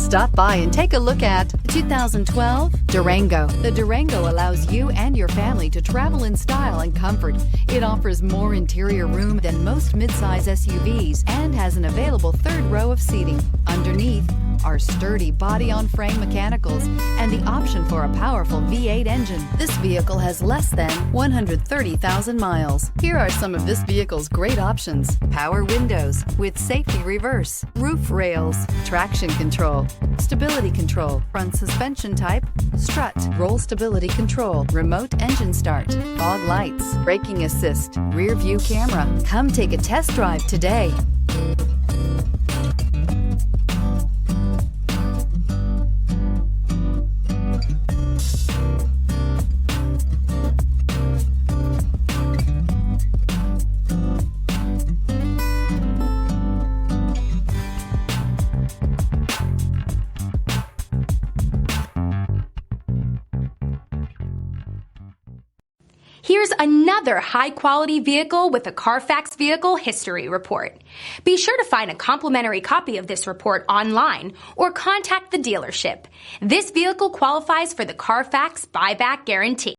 Stop by and take a look at the 2012 Durango. The Durango allows you and your family to travel in style and comfort. It offers more interior room than most midsize SUVs and has an available third row of seating. Underneath are sturdy body-on-frame mechanicals and the option for a powerful V8 engine. This vehicle has less than 130,000 miles. Here are some of this vehicle's great options: power windows with safety reverse, roof rails, traction control, stability control, front suspension type, strut, roll stability control, remote engine start, fog lights, braking assist, rear view camera. Come take a test drive today. Here's another high-quality vehicle with a Carfax Vehicle History Report. Be sure to find a complimentary copy of this report online or contact the dealership. This vehicle qualifies for the Carfax Buyback Guarantee.